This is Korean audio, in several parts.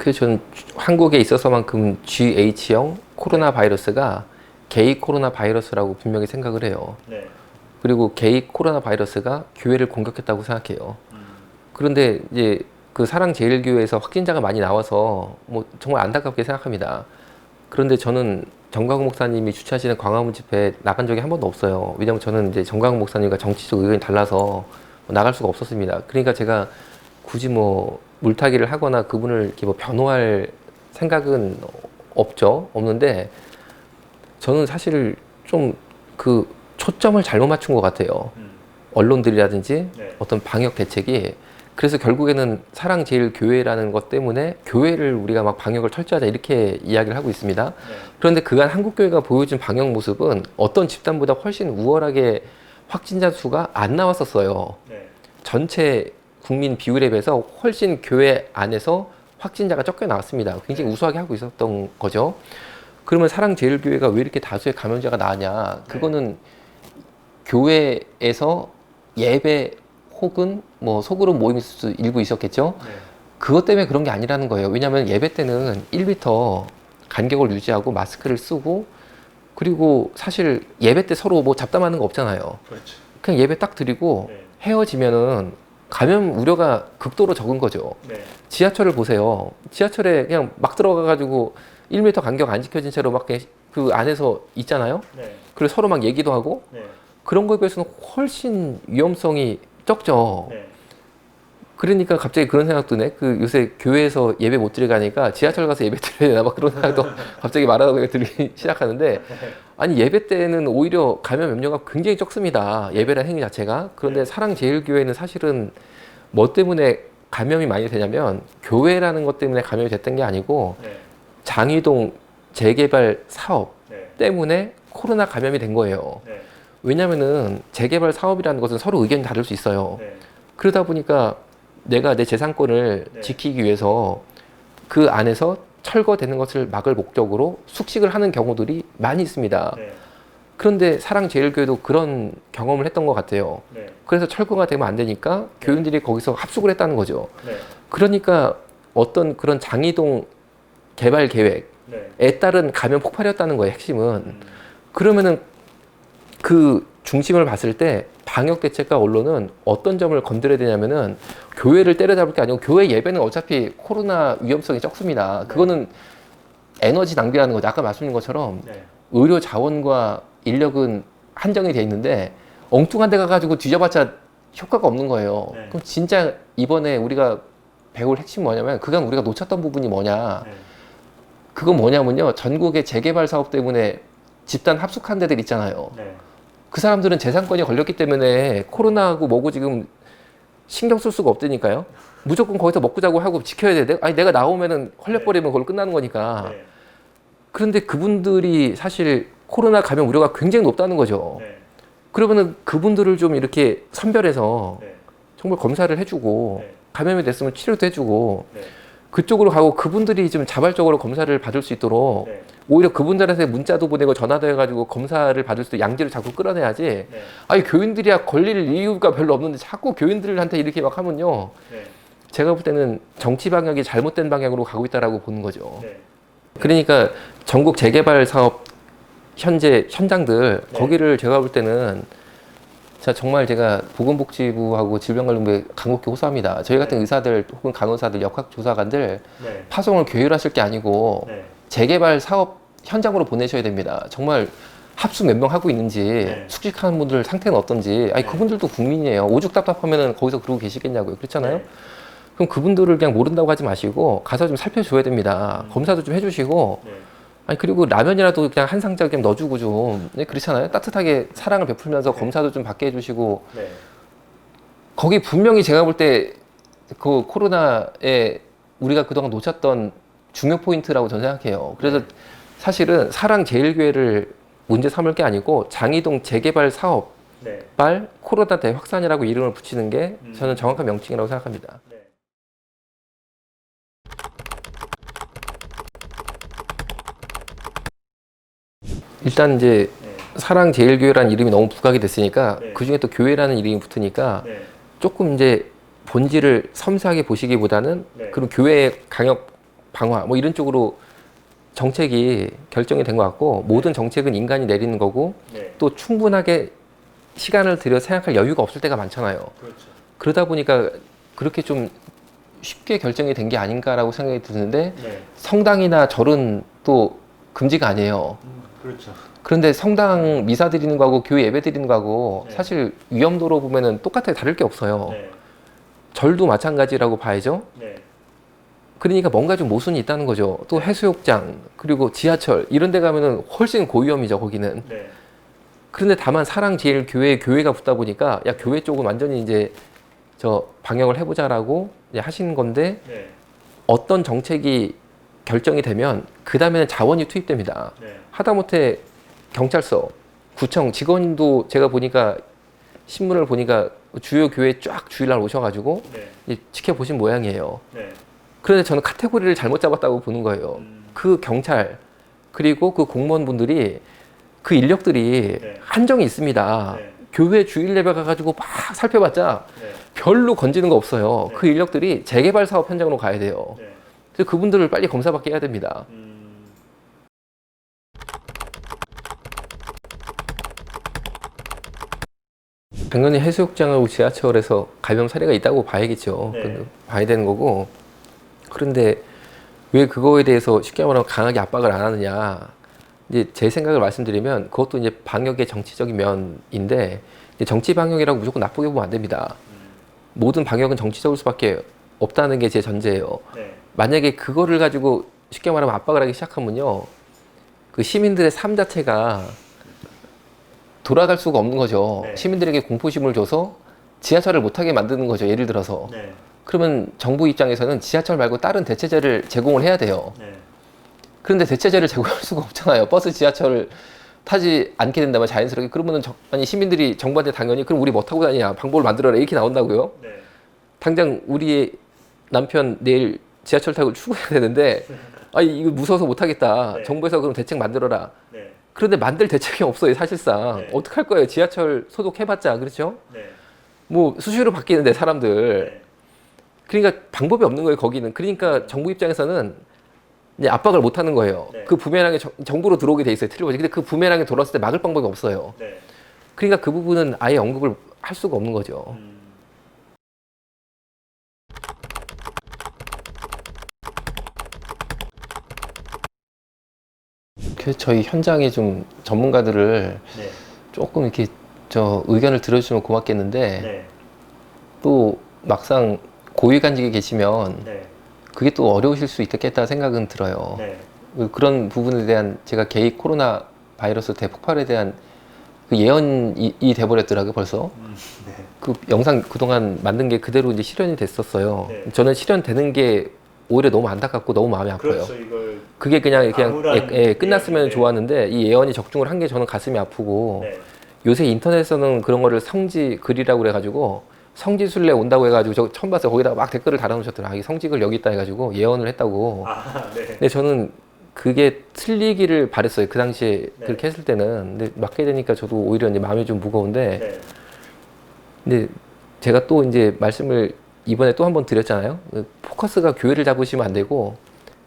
그 전 한국에 있어서만큼 GH형 코로나 바이러스가 게이 코로나 바이러스라고 분명히 생각을 해요. 네. 그리고 게이 코로나 바이러스가 교회를 공격했다고 생각해요. 그런데 이제 그 사랑제일교회에서 확진자가 많이 나와서 뭐 정말 안타깝게 생각합니다. 그런데 저는 정광훈 목사님이 주최하시는 광화문 집회에 나간 적이 한 번도 없어요. 왜냐면 저는 이제 정광훈 목사님과 정치적 의견이 달라서 나갈 수가 없었습니다. 그러니까 제가 굳이 뭐 물타기를 하거나 그분을 이렇게 뭐 변호할 생각은 없는데 저는 사실 좀 그 초점을 잘못 맞춘 것 같아요. 언론들이라든지 네. 어떤 방역 대책이. 그래서 결국에는 사랑제일교회라는 것 때문에 교회를 우리가 막 방역을 철저하자 이렇게 이야기를 하고 있습니다. 네. 그런데 그간 한국교회가 보여준 방역 모습은 어떤 집단보다 훨씬 우월하게 확진자 수가 안 나왔었어요. 네. 전체 국민 비율에 비해서 훨씬 교회 안에서 확진자가 적게 나왔습니다. 굉장히 우수하게 하고 있었던 거죠. 그러면 사랑제일교회가 왜 이렇게 다수의 감염자가 나왔냐? 그거는 교회에서 예배 혹은 뭐 소그룹 모임이 일부 있었겠죠. 네. 그것 때문에 그런 게 아니라는 거예요. 왜냐하면 예배 때는 1m 간격을 유지하고 마스크를 쓰고 그리고 사실 예배 때 서로 뭐 잡담하는 거 없잖아요. 그렇죠. 그냥 예배 딱 드리고 네. 헤어지면은 감염 우려가 극도로 적은 거죠. 네. 지하철을 보세요. 지하철에 그냥 막 들어가가지고 1m 간격 안 지켜진 채로 막 그 안에서 있잖아요. 네. 그리고 서로 막 얘기도 하고 네. 그런 거에 비해서는 훨씬 위험성이 적죠. 네. 그러니까 갑자기 그런 생각 드네. 그 요새 교회에서 예배 못 드리가니까 지하철 가서 예배 드려야 되나 막 그런 생각도 갑자기 말하다 들기 시작하는데 아니 예배 때는 오히려 감염 염려가 굉장히 적습니다. 예배라는 행위 자체가. 그런데 네. 사랑제일교회는 사실은 뭐 때문에 감염이 많이 되냐면 교회라는 것 때문에 감염이 됐던 게 아니고 네. 장이동 재개발 사업 네. 때문에 코로나 감염이 된 거예요. 네. 왜냐면은 재개발 사업이라는 것은 서로 의견이 다를 수 있어요. 네. 그러다 보니까 내가 내 재산권을 네. 지키기 위해서 그 안에서 철거되는 것을 막을 목적으로 숙식을 하는 경우들이 많이 있습니다. 네. 그런데 사랑제일교회도 그런 경험을 했던 것 같아요. 네. 그래서 철거가 되면 안 되니까 교인들이 거기서 합숙을 했다는 거죠. 네. 그러니까 어떤 그런 장이동 개발 계획에 네. 따른 감염 폭발이었다는 거예요, 핵심은. 그러면은 그 중심을 봤을 때 방역 대책과 언론은 어떤 점을 건드려야 되냐면은 교회를 때려잡을 게 아니고 교회 예배는 어차피 코로나 위험성이 적습니다. 그거는 에너지 낭비하는 거죠. 아까 말씀드린 것처럼 네. 의료 자원과 인력은 한정이 돼 있는데 엉뚱한 데 가가지고 뒤져봤자 효과가 없는 거예요. 네. 그럼 진짜 이번에 우리가 배울 핵심이 뭐냐면 그간 우리가 놓쳤던 부분이 뭐냐. 네. 그건 뭐냐면요. 전국의 재개발 사업 때문에 집단 합숙한 데들 있잖아요. 네. 그 사람들은 재산권이 걸렸기 때문에 코로나하고 뭐고 지금 신경 쓸 수가 없다니까요. 무조건 거기서 먹고 자고 하고 지켜야 돼. 아니 내가 나오면은 헐려버리면 그걸로 끝나는 거니까. 네. 그런데 그분들이 사실 코로나 감염 우려가 굉장히 높다는 거죠. 네. 그러면은 그분들을 좀 이렇게 선별해서 네. 정말 검사를 해주고 네. 감염이 됐으면 치료도 해주고 네. 그쪽으로 가고 그분들이 좀 자발적으로 검사를 받을 수 있도록 네. 오히려 그분들한테 문자도 보내고 전화도 해가지고 검사를 받을 수 있도록 양지를 자꾸 끌어내야지. 네. 아니 교인들이야 걸릴 이유가 별로 없는데 자꾸 교인들한테 이렇게 막 하면요. 네. 제가 볼 때는 정치 방향이 잘못된 방향으로 가고 있다라고 보는 거죠. 네. 그러니까 전국 재개발 사업 현재 현장들 네. 거기를 제가 볼 때는 정말 제가 보건복지부하고 질병관리본부에 강력히 호소합니다. 저희 같은 네. 의사들 혹은 간호사들, 역학조사관들 네. 파송을 계율하실 게 아니고 네. 재개발 사업 현장으로 보내셔야 됩니다. 정말 합숙 몇 명 하고 있는지 네. 숙직하는 분들 상태는 어떤지 아니 네. 그분들도 국민이에요. 오죽 답답하면은 거기서 그러고 계시겠냐고요. 그렇잖아요. 네. 그럼 그분들을 그냥 모른다고 하지 마시고 가서 좀 살펴줘야 됩니다. 검사도 좀 해주시고 네. 아니 그리고 라면이라도 그냥 한 상자 그냥 넣어주고 좀 네, 그렇잖아요. 따뜻하게 사랑을 베풀면서 네. 검사도 좀 받게 해주시고 네. 거기 분명히 제가 볼 때 그 코로나에 우리가 그동안 놓쳤던 중요 포인트라고 저는 생각해요. 그래서 네. 사실은 사랑제일교회를 문제 삼을 게 아니고 장이동 재개발 사업발 네. 코로나 대확산이라고 이름을 붙이는 게 저는 정확한 명칭이라고 생각합니다. 네. 일단 이제 네. 사랑제일교회라는 이름이 너무 부각이 됐으니까 네. 그 중에 또 교회라는 이름이 붙으니까 네. 조금 이제 본질을 섬세하게 보시기보다는 네. 그런 교회의 강력 방화 뭐 이런 쪽으로 정책이 결정이 된 것 같고 모든 정책은 인간이 내리는 거고 네. 또 충분하게 시간을 들여 생각할 여유가 없을 때가 많잖아요. 그렇죠. 그러다 보니까 그렇게 좀 쉽게 결정이 된 게 아닌가라고 생각이 드는데 네. 성당이나 절은 또 금지가 아니에요. 그렇죠. 그런데 성당 미사 드리는 거하고 교회 예배 드리는 거하고 네. 사실 위험도로 보면은 똑같아요. 다를 게 없어요. 네. 절도 마찬가지라고 봐야죠. 네. 그러니까 뭔가 좀 모순이 있다는 거죠. 또 해수욕장 그리고 지하철 이런 데 가면은 훨씬 고위험이죠. 거기는. 네. 그런데 다만 사랑제일교회 교회가 붙다 보니까 야 교회 쪽은 완전히 이제 저 방역을 해보자라고 이제 하시는 건데 네. 어떤 정책이 결정이 되면 그 다음에는 자원이 투입됩니다. 네. 하다못해 경찰서, 구청 직원도 제가 보니까 신문을 보니까 주요 교회 쫙 주일날 오셔가지고 네. 이제 지켜보신 모양이에요. 네. 그런데 저는 카테고리를 잘못 잡았다고 보는 거예요. 그 경찰 그리고 그 공무원분들이 그 인력들이 네. 한정이 있습니다. 네. 교회 주일 예배 가가지고 막 살펴봤자 네. 별로 건지는 거 없어요. 네. 그 인력들이 재개발 사업 현장으로 가야 돼요. 네. 그래서 그분들을 빨리 검사받게 해야 됩니다. 당연히 해수욕장하고 지하철에서 감염 사례가 있다고 봐야겠죠. 네. 봐야 되는 거고. 그런데 왜 그거에 대해서 쉽게 말하면 강하게 압박을 안 하느냐. 이제 제 생각을 말씀드리면 그것도 이제 방역의 정치적인 면인데 이제 정치 방역이라고 무조건 나쁘게 보면 안 됩니다. 모든 방역은 정치적일 수밖에 없다는 게 제 전제예요. 네. 만약에 그거를 가지고 쉽게 말하면 압박을 하기 시작하면요. 그 시민들의 삶 자체가 돌아갈 수가 없는 거죠. 네. 시민들에게 공포심을 줘서 지하철을 못하게 만드는 거죠. 예를 들어서. 네. 그러면 정부 입장에서는 지하철 말고 다른 대체제를 제공을 해야 돼요. 네. 그런데 대체제를 제공할 수가 없잖아요. 버스, 지하철을 타지 않게 된다면 자연스럽게. 그러면은 아니 시민들이 정부한테 당연히 그럼 우리 뭐 타고 다니냐 방법을 만들어라 이렇게 나온다고요. 네. 당장 우리 남편 내일 지하철 타고 출근해야 되는데 아니 이거 무서워서 못 하겠다. 네. 정부에서 그럼 대책 만들어라. 네. 그런데 만들 대책이 없어요 사실상. 네. 어떡할 거예요. 지하철 소독해봤자 그렇죠. 네. 뭐 수시로 바뀌는데 사람들. 네. 그러니까 방법이 없는 거예요 거기는. 그러니까 정부 입장에서는 이제 압박을 못 하는 거예요. 네. 그 부메랑이 정부로 들어오게 돼 있어요. 틀려보지. 근데 그 부메랑이 돌았을 때 막을 방법이 없어요. 네. 그러니까 그 부분은 아예 언급을 할 수가 없는 거죠. 그래서 저희 현장에 좀 전문가들을 네. 조금 이렇게 저 의견을 들어주시면 고맙겠는데 네. 또 막상 고위관직에 계시면 네. 그게 또 어려우실 수 있겠다 생각은 들어요. 네. 그런 부분에 대한 제가 개입 코로나 바이러스 대폭발에 대한 그 예언이 돼버렸더라고요 벌써. 네. 그 영상 그동안 만든 게 그대로 이제 실현이 됐었어요. 네. 저는 실현되는 게 오히려 너무 안타깝고 너무 마음이 아파요. 그렇죠. 이걸 그게 그냥 암울한 끝났으면 네. 좋았는데 이 예언이 적중을 한 게 저는 가슴이 아프고 네. 요새 인터넷에서는 그런 거를 성지 글이라고 그래가지고 성지순례 온다고 해가지고 저 처음 봤어요. 거기다가 막 댓글을 달아놓으셨더라고요. 이 성지글 여기 있다 해가지고 예언을 했다고. 아, 네. 근데 저는 그게 틀리기를 바랬어요. 그 당시에 네. 그렇게 했을 때는. 근데 맞게 되니까 저도 오히려 이제 마음이 좀 무거운데. 네. 근데 제가 또 이제 말씀을 이번에 또 한 번 드렸잖아요. 포커스가 교회를 잡으시면 안 되고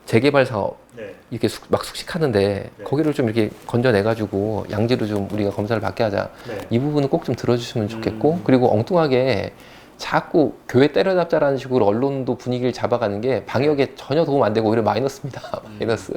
재개발 사업 네. 이렇게 막 숙식하는데 네. 거기를 좀 이렇게 건져내가지고 양지로 좀 우리가 검사를 받게 하자. 네. 이 부분은 꼭 좀 들어주시면 좋겠고 그리고 엉뚱하게 자꾸 교회 때려잡자라는 식으로 언론도 분위기를 잡아가는 게 방역에 전혀 도움 안 되고 오히려 마이너스입니다. 마이너스.